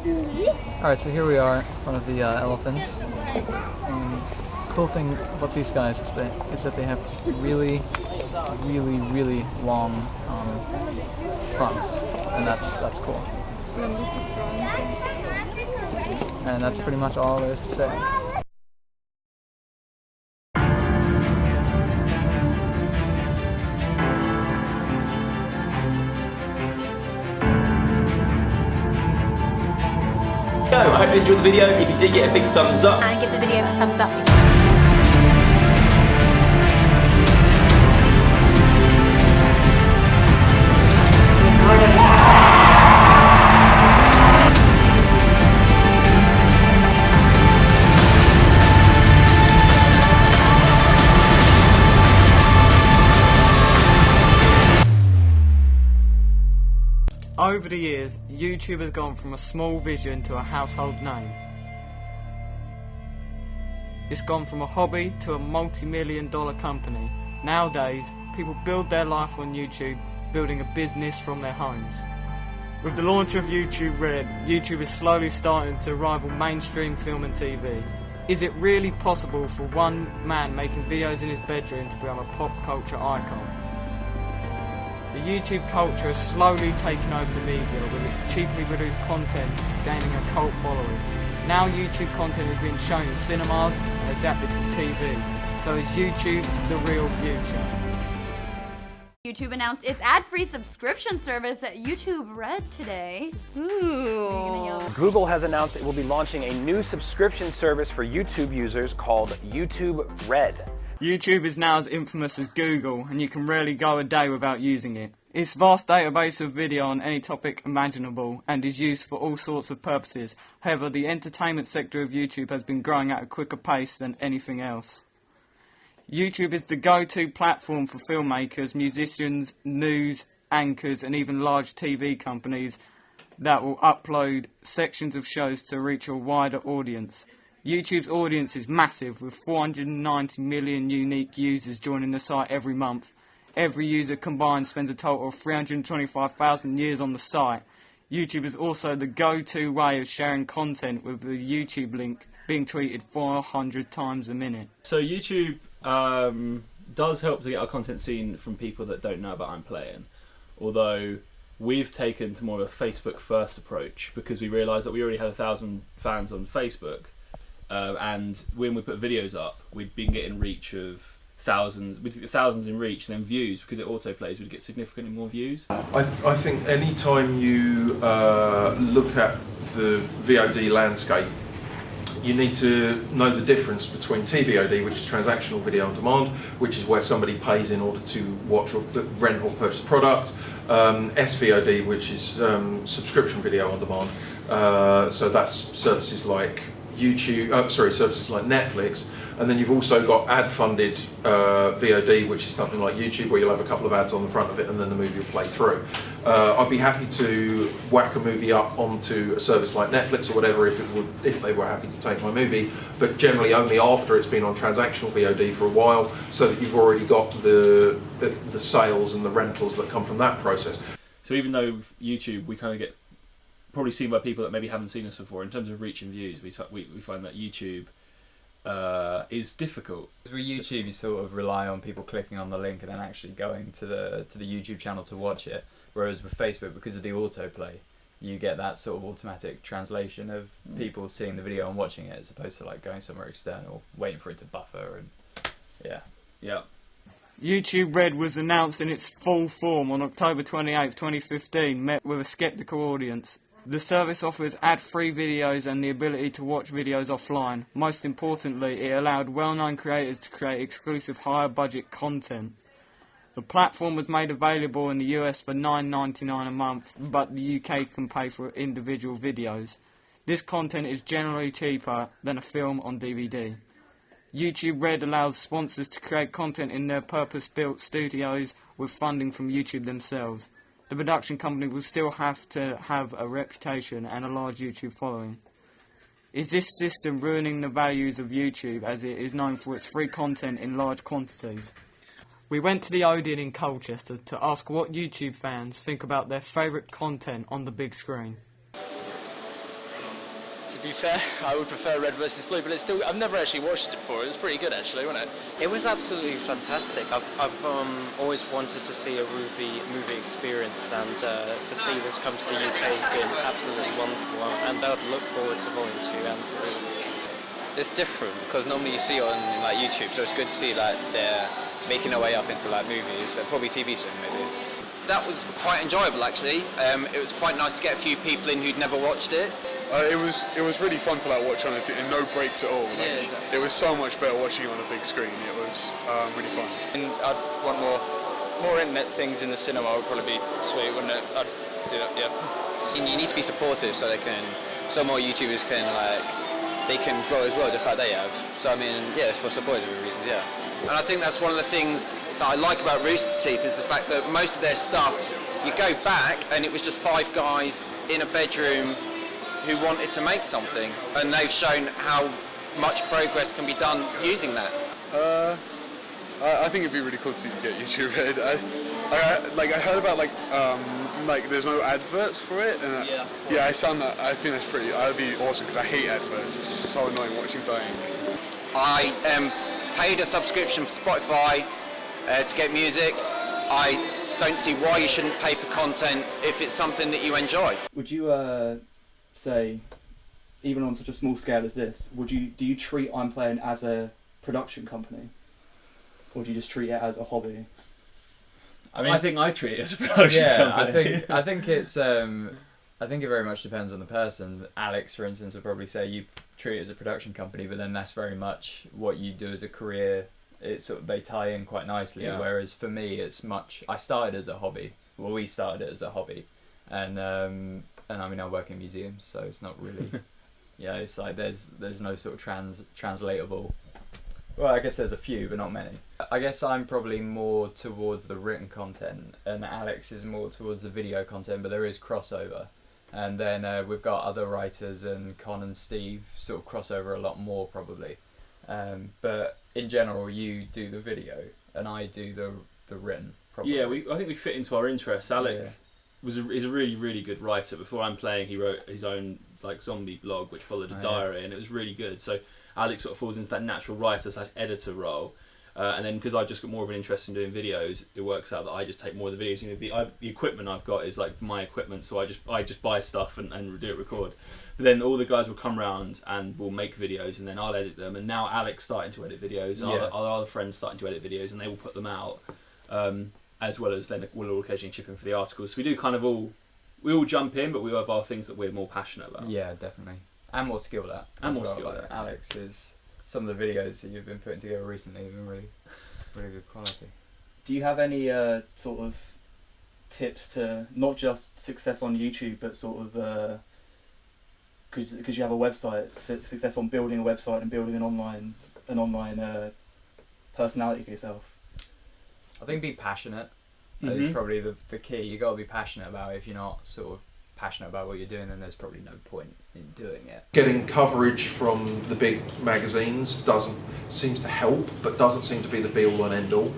Alright, so here we are in front of the elephants. Cool thing about these guys is that they have really long fronts, and that's cool. And that's pretty much all there is to say. I hope you enjoyed the video. If you did, get a big thumbs up. And give the video a thumbs up. Over the years, YouTube has gone from a small vision to a household name. It's gone from a hobby to a multi-million-dollar company. Nowadays, people build their life on YouTube, building a business from their homes. With the launch of YouTube Red, YouTube is slowly starting to rival mainstream film and TV. Is it really possible for one man making videos in his bedroom to become a pop culture icon? The YouTube culture has slowly taken over the media, with its cheaply produced content gaining a cult following. Now YouTube content is being shown in cinemas and adapted for TV. So is YouTube the real future? YouTube announced its ad-free subscription service at YouTube Red today. Ooh. Google has announced it will be launching a new subscription service for YouTube users called YouTube Red. YouTube is now as infamous as Google, and you can rarely go a day without using it. Its vast database of video on any topic imaginable and is used for all sorts of purposes. However, the entertainment sector of YouTube has been growing at a quicker pace than anything else. YouTube is the go-to platform for filmmakers, musicians, news anchors and even large TV companies that will upload sections of shows to reach a wider audience. YouTube's audience is massive, with 490 million unique users joining the site every month. Every user combined spends a total of 325,000 years on the site. YouTube is also the go-to way of sharing content, with the YouTube link being tweeted 400 times a minute. So YouTube does help to get our content seen from people that don't know about I'm Playing, although we've taken to more of a Facebook first approach because we realised that we already had 1,000 fans on Facebook. And when we put videos up, we'd been getting reach of thousands, we'd get thousands in reach, and then views, because it auto plays, we'd get significantly more views. I think any time you look at the VOD landscape, you need to know the difference between TVOD, which is transactional video on demand, which is where somebody pays in order to watch or rent or purchase a product, SVOD, which is subscription video on demand. So that's services like services like Netflix, and then you've also got ad-funded VOD, which is something like YouTube, where you'll have a couple of ads on the front of it, and then the movie will play through. I'd be happy to whack a movie up onto a service like Netflix or whatever if they were happy to take my movie, but generally only after it's been on transactional VOD for a while, so that you've already got the sales and the rentals that come from that process. So even though YouTube, we kind of get probably seen by people that maybe haven't seen us before, in terms of reach and views, we find that YouTube is difficult. With YouTube, you sort of rely on people clicking on the link and then actually going to the YouTube channel to watch it. Whereas with Facebook, because of the autoplay, you get that sort of automatic translation of people seeing the video and watching it, as opposed to like going somewhere external, waiting for it to buffer and yeah. YouTube Red was announced in its full form on October 28, 2015, met with a sceptical audience. The service offers ad-free videos and the ability to watch videos offline. Most importantly, it allowed well-known creators to create exclusive higher-budget content. The platform was made available in the US for $9.99 a month, but the UK can pay for individual videos. This content is generally cheaper than a film on DVD. YouTube Red allows sponsors to create content in their purpose-built studios with funding from YouTube themselves. The production company will still have to have a reputation and a large YouTube following. Is this system ruining the values of YouTube, as it is known for its free content in large quantities? We went to the Odeon in Colchester to ask what YouTube fans think about their favourite content on the big screen. To be fair, I would prefer Red vs Blue, but it's still, I've never actually watched it before. It was pretty good actually, wasn't it? It was absolutely fantastic. I've always wanted to see a RWBY movie experience, and to see this come to the UK has been absolutely wonderful, and I would look forward to Volume 2 and 3. It's different because normally you see it on like YouTube, so it's good to see like they're making their way up into like movies, probably TV soon maybe. That was quite enjoyable actually. It was quite nice to get a few people in who'd never watched it. It was really fun to like watch on it in no breaks at all. Like, exactly. It was so much better watching it on a big screen. It was really fun. And I'd want more internet things in the cinema. Would probably be sweet, wouldn't it? I'd do that, yeah. And you need to be supportive so more YouTubers can they can grow as well, just like they have. So I mean, yeah, it's for supportive reasons, yeah. And I think that's one of the things that I like about Rooster Teeth is the fact that most of their stuff, you go back and it was just 5 guys in a bedroom who wanted to make something, and they've shown how much progress can be done using that. I think it'd be really cool to get YouTube Red. I heard about like there's no adverts for it, and I think that's pretty. That'd be awesome because I hate adverts. It's so annoying watching something. I paid a subscription for Spotify to get music. I don't see why you shouldn't pay for content if it's something that you enjoy. Would you say, even on such a small scale as this, do you treat I'm Playing as a production company, or do you just treat it as a hobby? I mean, I think I treat it as a production company. I think it's I think it very much depends on the person. Alex, for instance, would probably say you treat it as a production company, but then that's very much what you do as a career. They tie in quite nicely. Yeah. Whereas for me, I started as a hobby. Well, we started it as a hobby, and I mean I work in museums, so it's not really. Yeah, it's like there's no sort of translatable. Well, I guess there's a few, but not many. I guess I'm probably more towards the written content, and Alex is more towards the video content, but there is crossover. And then we've got other writers, and Con and Steve sort of crossover a lot more probably. But in general, you do the video, and I do the written. Probably. Yeah, I think we fit into our interests. Alec is a really, really good writer. Before I'm Playing, he wrote his own like zombie blog, which followed a diary, and it was really good. So Alex sort of falls into that natural writer/editor role. And then because I've just got more of an interest in doing videos, it works out that I just take more of the videos. You know, the equipment I've got is like my equipment, so I just buy stuff and do it, record. But then all the guys will come around and will make videos, and then I'll edit them. And now Alex starting to edit videos, and our other friends starting to edit videos, and they will put them out, as well as then we'll all occasionally chip in for the articles. So we do kind of we all jump in, but we have our things that we're more passionate about. Yeah, definitely, and more skilled at. Alex is. Some of the videos that you've been putting together recently have been really, really good quality. Do you have any sort of tips to not just success on YouTube, but sort of because you have a website, success on building a website and building an online personality for yourself? I think be passionate is probably the key. You got to be passionate about it. If you're not sort of passionate about what you're doing, then there's probably no point in doing it. Getting coverage from the big magazines seems to help, but doesn't seem to be the be-all and end-all.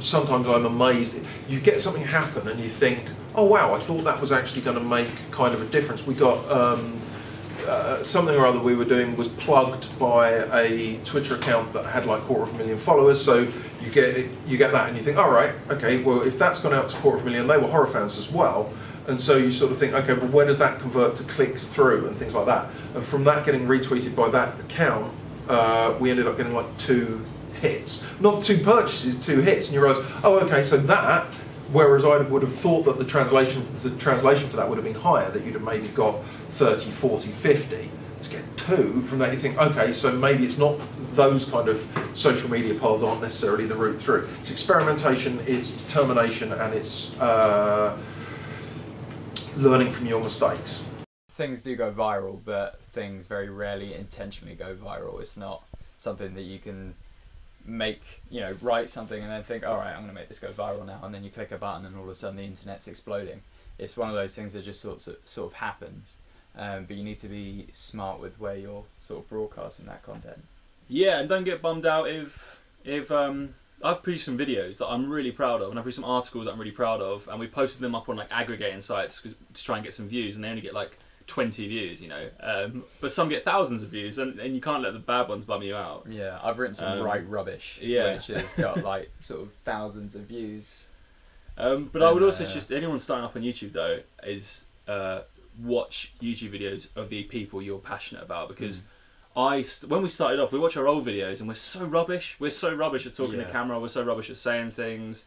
Sometimes I'm amazed. You get something happen and you think, oh wow, I thought that was actually going to make kind of a difference. We got something or other we were doing was plugged by a Twitter account that had like 250,000 followers, so you get that and you think, all right, okay, well if that's gone out to 250,000, they were horror fans as well. And so you sort of think, okay, well where does that convert to clicks through and things like that? And from that getting retweeted by that account, we ended up getting like 2 hits. Not 2 purchases, 2 hits. And you realise, oh okay, so that, whereas I would have thought that the translation for that would have been higher, that you'd have maybe got 30, 40, 50. To get 2 from that, you think, okay, so maybe it's not those kind of social media paths aren't necessarily the route through. It's experimentation, it's determination, and it's learning from your mistakes. Things do go viral, but things very rarely intentionally go viral. It's not something that you can write something and then think, all right, I'm going to make this go viral now, and then you click a button and all of a sudden the internet's exploding. It's one of those things that just sort of happens, but you need to be smart with where you're sort of broadcasting that content. Yeah, and don't get bummed out if I've produced some videos that I'm really proud of, and I've produced some articles that I'm really proud of, and we posted them up on like aggregating sites to try and get some views, and they only get like 20 views, you know, but some get thousands of views, and you can't let the bad ones bum you out. Yeah, I've written some right rubbish, yeah. which has got like sort of thousands of views. But I would also suggest anyone starting up on YouTube though is watch YouTube videos of the people you're passionate about, because when we started off, we watch our old videos and we're so rubbish. We're so rubbish at talking to camera. We're so rubbish at saying things.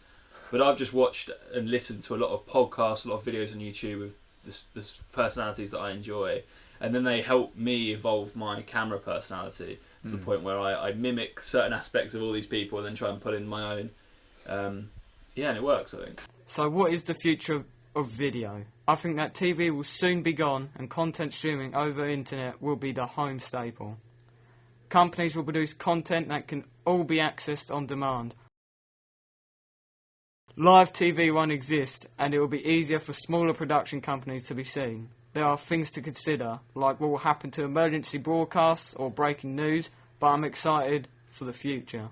But I've just watched and listened to a lot of podcasts, a lot of videos on YouTube with the personalities that I enjoy, and then they help me evolve my camera personality to the point where I mimic certain aspects of all these people and then try and put in my own. And it works, I think. So what is the future of video? I think that TV will soon be gone and content streaming over internet will be the home staple. Companies will produce content that can all be accessed on demand. Live TV won't exist, and it will be easier for smaller production companies to be seen. There are things to consider, like what will happen to emergency broadcasts or breaking news, but I'm excited for the future.